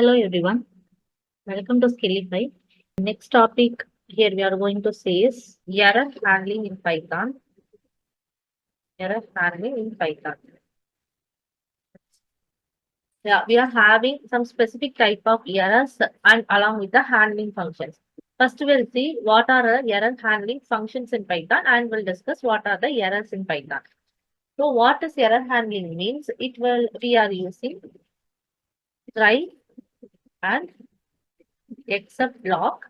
Hello everyone, welcome to Skillify. Next topic here we are going to say is error handling in Python. Error handling in Python. Yeah, we are having some specific type of errors and along with the handling functions. First we'll see what are the error handling functions in Python and we'll discuss what are the errors in Python. So what is error handling means? We are using try and except block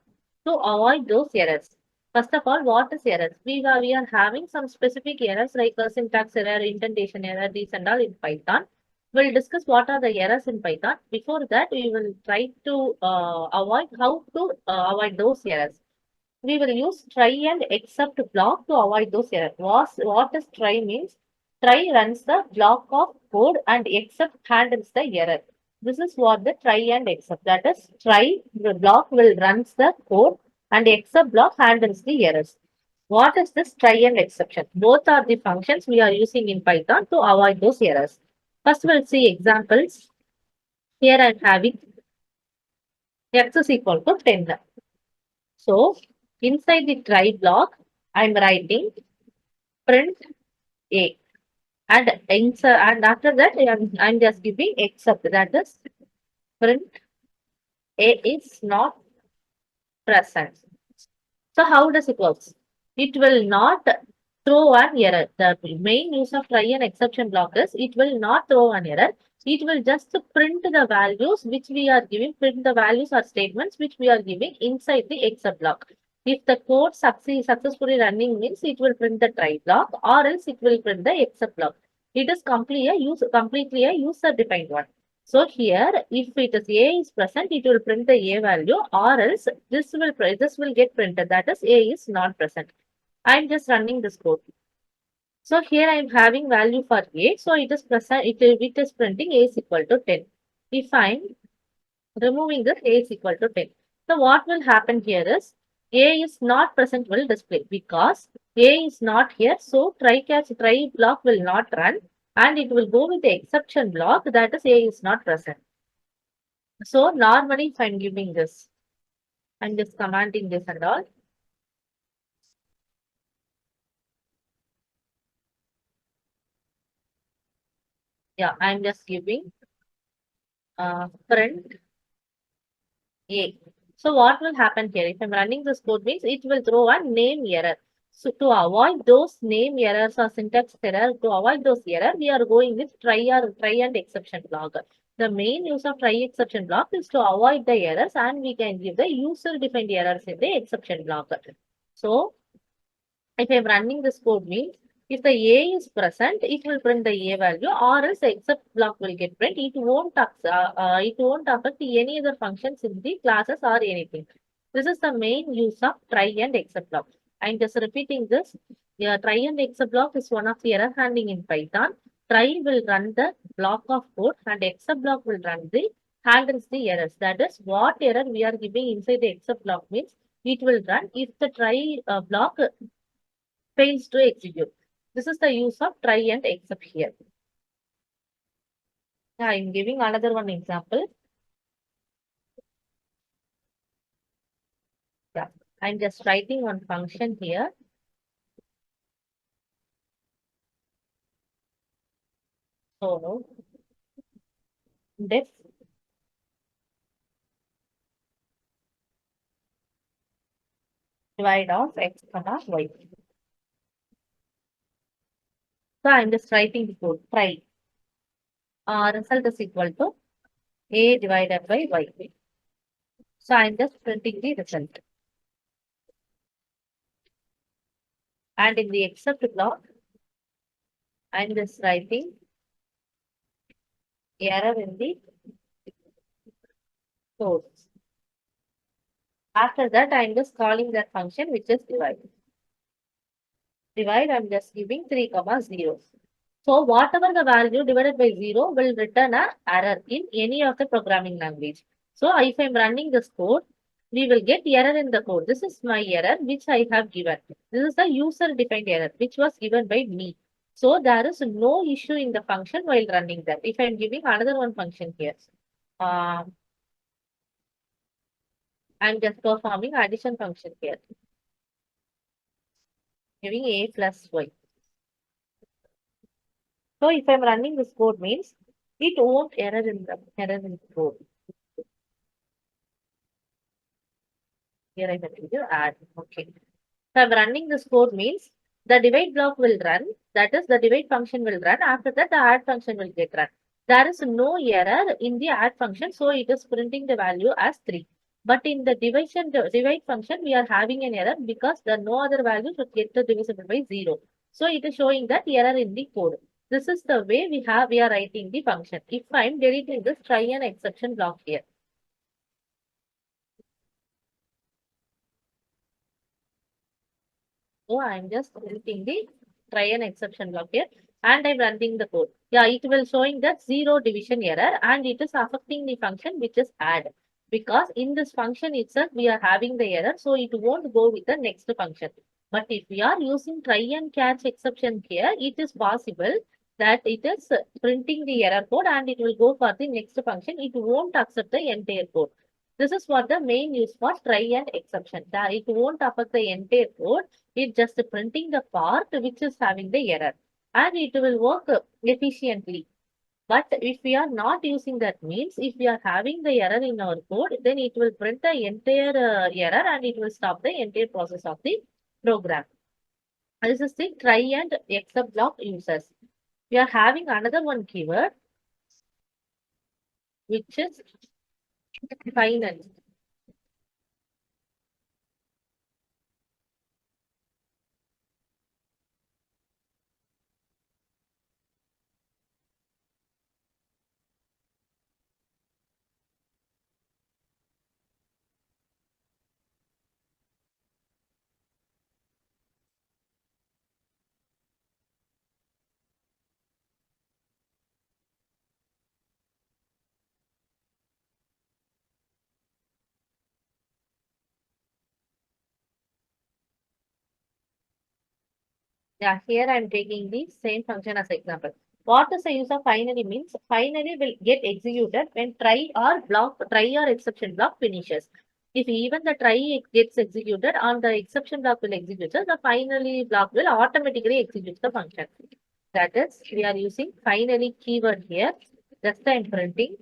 to avoid those errors. First of all, what is errors? We are having some specific errors like syntax error, indentation error, these and all in Python. We'll discuss what are the errors in Python. Before that, we will try to avoid how to avoid those errors. We will use try and except block to avoid those errors. What does try means? Try runs the block of code and except handles the error. This is what the try and except. That is, try the block will runs the code and except block handles the errors. What is this try and exception? Both are the functions we are using in Python to avoid those errors. First, we'll see examples. Here I'm having x is equal to 10. So, inside the try block, I'm writing print A. And after that, I'm just giving except that is print A is not present. So how does it work? It will not throw an error. The main use of try and exception block is it will not throw an error. It will just print the values which we are giving, print the values or statements which we are giving inside the except block. If the code successfully running means it will print the try block or else it will print the except block. It is completely a user defined one. So here, if it is A is present, it will print the A value, or else this will get printed. That is A is not present. I'm just running this code. So here I'm having value for A. So it is present. It is printing A is equal to 10. If I'm removing this, A is equal to 10. So what will happen here is A is not present will display because A is not here. So try block will not run and it will go with the exception block, that is A is not present. So normally if I'm giving this, I'm just commanding this and all. Yeah, I'm just giving print A. So what will happen here? If I'm running this code means it will throw a name error. So to avoid those name errors or syntax error, to avoid those error, we are going with try and exception block. The main use of try exception block is to avoid the errors and we can give the user defined errors in the exception block. So if I'm running this code means if the A is present, it will print the A value or else the except block will get print. It won't affect any other functions in the classes or anything. This is the main use of try and except block. I'm just repeating this. Yeah, try and except block is one of the error handling in Python. Try will run the block of code and except block will run the handles the errors. That is what error we are giving inside the except block means it will run if the try block fails to execute. This is the use of try and except here. Now I'm giving another one example. Yeah, I'm just writing one function here. So def divide of x comma y. So I'm just writing the code try. Result is equal to a divided by y. So I'm just printing the result. And in the except block, I'm just writing error in the code. After that, I'm just calling that function which is divide. Divide, I'm just giving 3 comma 0. So whatever the value divided by 0 will return a error in any of the programming language. So if I'm running this code, we will get error in the code. This is my error which I have given. This is the user defined error which was given by me. So there is no issue in the function while running that. If I'm giving another one function here, I'm just performing addition function here, giving a plus y. So if I'm running this code means it won't error in the code. Here I have to add. Okay. So I'm running this code means the divide block will run. That is, the divide function will run. After that, the add function will get run. There is no error in the add function, so it is printing the value as 3. But in the divide function, we are having an error because the no other value should get divisible by 0. So it is showing that error in the code. This is the way we are writing the function. If I am deleting this, try an exception block here. So I'm just deleting the try an exception block here and I'm running the code. Yeah, it will showing that 0 division error and it is affecting the function which is add. Because in this function itself we are having the error, so it won't go with the next function. But if we are using try and catch exception here, it is possible that it is printing the error code and it will go for the next function. It won't accept the entire code. This is what the main use for try and exception. That it won't affect the entire code. It's just printing the part which is having the error and it will work efficiently. But if we are not using that means, if we are having the error in our code, then it will print the entire error and it will stop the entire process of the program. This is the try and except block uses. We are having another one keyword, which is final. Yeah, here I'm taking the same function as example. What is the use of finally means? Finally will get executed when try or exception block finishes. If even the try gets executed and the exception block will execute, the finally block will automatically execute the function. That is, we are using finally keyword here. Just I'm printing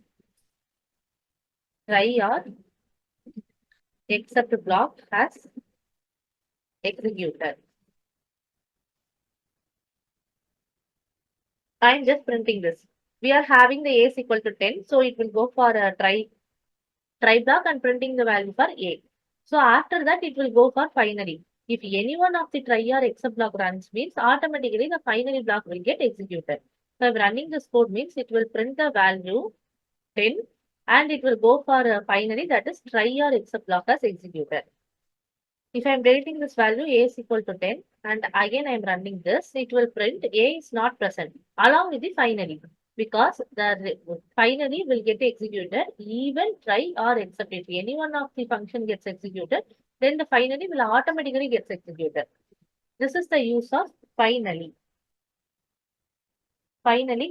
try or except block has executed. I'm just printing this. We are having the a is equal to 10, so it will go for a try block and printing the value for a. So after that, it will go for finally. If any one of the try or except block runs means automatically the finally block will get executed. So if running this code means it will print the value 10 and it will go for finally, that is try or except block as executed. If I'm deleting this value, a is equal to 10 and again I'm running this, it will print a is not present along with the finally, because the finally will get executed even try or except. If any one of the function gets executed, then the finally will automatically gets executed. This is the use of finally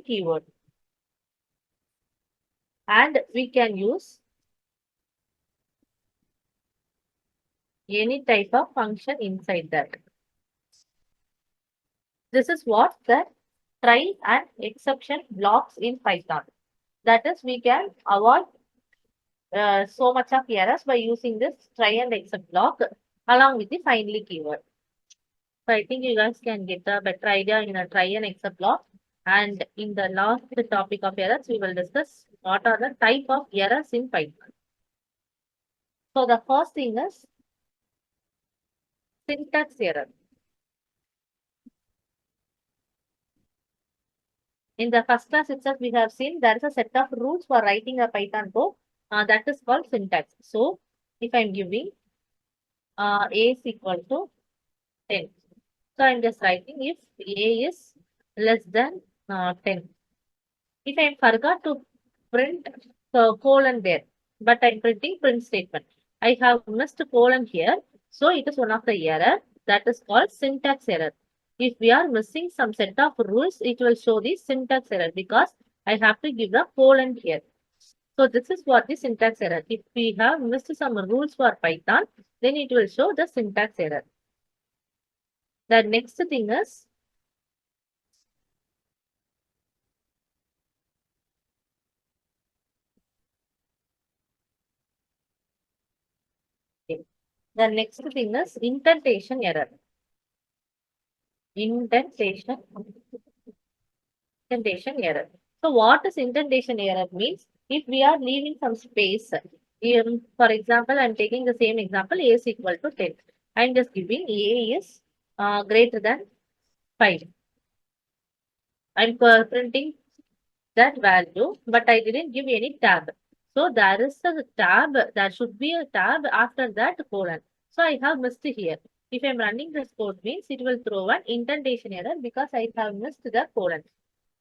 keyword. And we can use any type of function inside that. This is what the try and exception blocks in Python. That is, we can avoid so much of errors by using this try and except block along with the finally keyword. So I think you guys can get a better idea in a try and except block. And in the last topic of errors, we will discuss what are the type of errors in Python. So the first thing is syntax error. In the first class itself, we have seen there is a set of rules for writing a Python code that is called syntax. So if I'm giving a is equal to 10. So I'm just writing if a is less than 10. If I forgot to print colon there, but I'm printing print statement, I have missed colon here. So it is one of the error that is called syntax error. If we are missing some set of rules, it will show the syntax error because I have to give the colon here. So this is what the syntax error. If we have missed some rules for Python, then it will show the syntax error. The next thing is indentation error. Indentation error. So what is indentation error means? If we are leaving some space, for example, I'm taking the same example, a is equal to 10. I'm just giving a is greater than 5. I'm printing that value, but I didn't give any tab. So there is a tab, there should be a tab after that colon. So I have missed here. If I'm running this code means it will throw an indentation error because I have missed the colon.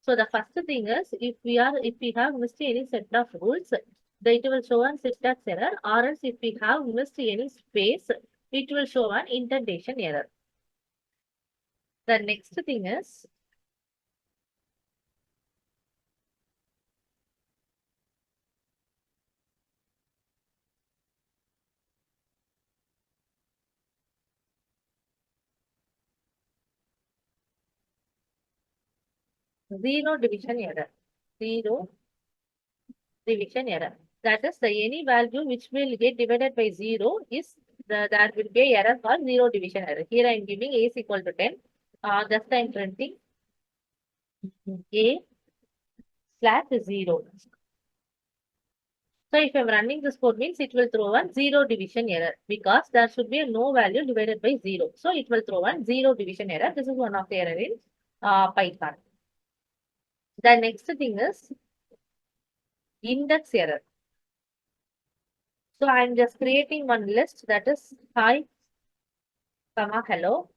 So the first thing is if we have missed any set of rules, then it will show an syntax error, or else if we have missed any space, it will show an indentation error. The next thing is zero division error. Zero division error. That is the any value which will get divided by 0 is there will be a error called zero division error. Here I am giving a is equal to 10. Just I am printing a slash 0. So if I am running this code means it will throw one zero division error because there should be a no value divided by 0. So it will throw one zero division error. This is one of the error in Python. The next thing is index error. So I am just creating one list that is hi, comma, hello.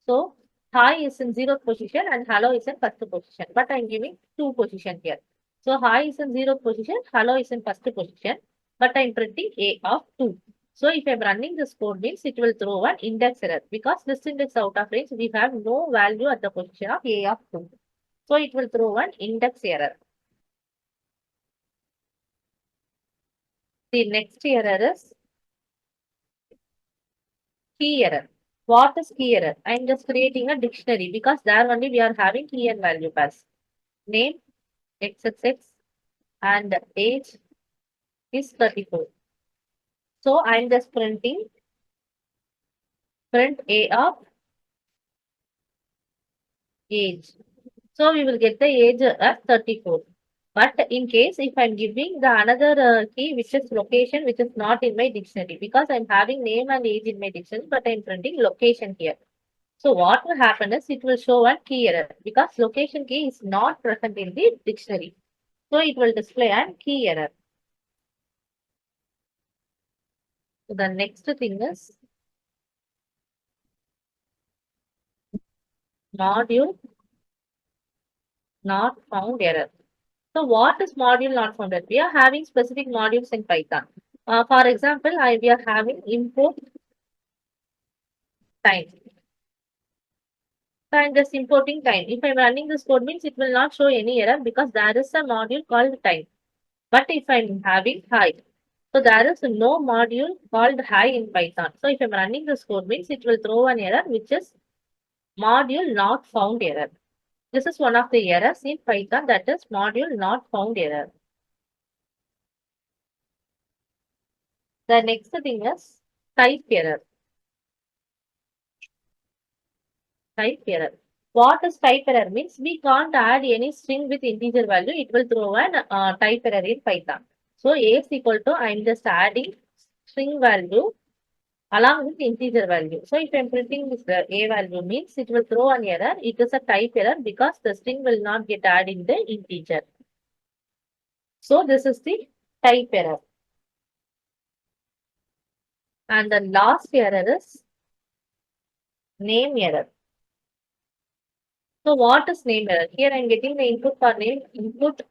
So hi is in 0th position and hello is in 1st position. But I am giving 2 position here. So hi is in 0th position, hello is in 1st position. But I am printing a of 2. So if I am running this code means it will throw an index error because this index out of range we have no value at the position of a of 2. So it will throw an index error. The next error is key error. What is key error? I am just creating a dictionary because there only we are having key and value pairs. Name XXX and age is 34. So I am just printing print a of age. So we will get the age as 34. But in case if I'm giving the another key which is location which is not in my dictionary because I'm having name and age in my dictionary but I'm printing location here. So what will happen is it will show a key error because location key is not present in the dictionary. So it will display a key error. So the next thing is module not found error. So what is module not found error? We are having specific modules in Python. For example, we are having import time. So I'm just importing time. If I'm running this code means it will not show any error because there is a module called time. But if I'm having high, so there is no module called high in Python. So if I'm running this code means it will throw an error which is module not found error. This is one of the errors in Python that is module not found error. The next thing is type error. Type error. What is type error means? We can't add any string with integer value. It will throw an type error in Python. So a is equal to I'm just adding string value along with integer value. So if I'm printing this a value means it will throw an error. It is a type error because the string will not get added in the integer. So this is the type error. And the last error is name error. So what is name error? Here I'm getting the input for name, input,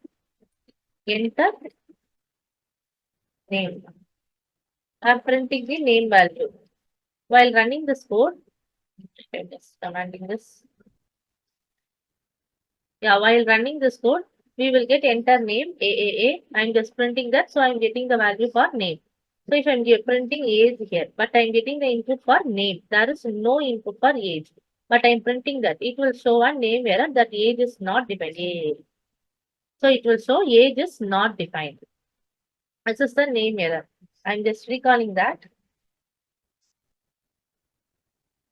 enter, name. I'm printing the name value. While running this code, I'm just commanding this. Yeah, while running this code, we will get enter name AAA. I'm just printing that, so I'm getting the value for name. So if I'm printing age here, but I'm getting the input for name, there is no input for age, but I'm printing that, it will show a name error that age is not defined. So it will show age is not defined. This is the name error. I'm just recalling that.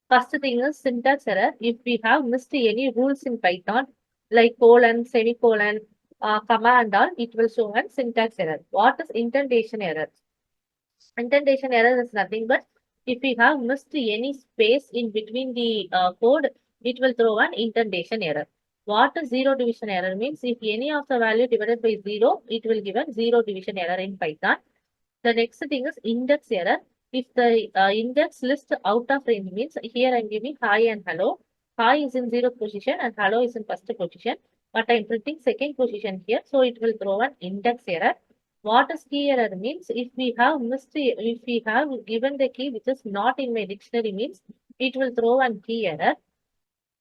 First thing is syntax error. If we have missed any rules in Python, like colon, semicolon, comma and all, it will show a syntax error. What is indentation error? Indentation error is nothing but if we have missed any space in between the code, it will throw an indentation error. What is zero division error means? If any of the value divided by zero, it will give a zero division error in Python. The next thing is index error. If the index list out of range means here I'm giving hi and hello. Hi is in 0th position and hello is in first position. But I'm printing second position here. So it will throw an index error. What is key error means if we have given the key which is not in my dictionary means it will throw an key error.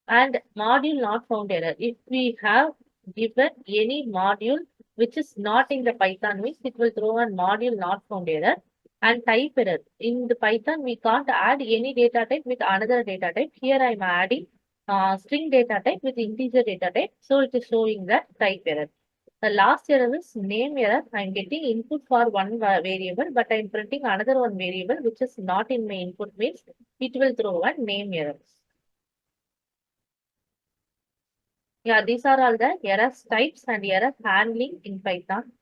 And module not found error. If we have given any module which is not in the Python means it will throw a module not found error. And type error. In the Python, we can't add any data type with another data type. Here I am adding string data type with integer data type. So it is showing that type error. The last error is name error. I am getting input for one variable, but I am printing another one variable which is not in my input means it will throw a name error. Yeah, these are all the error types and error handling in Python.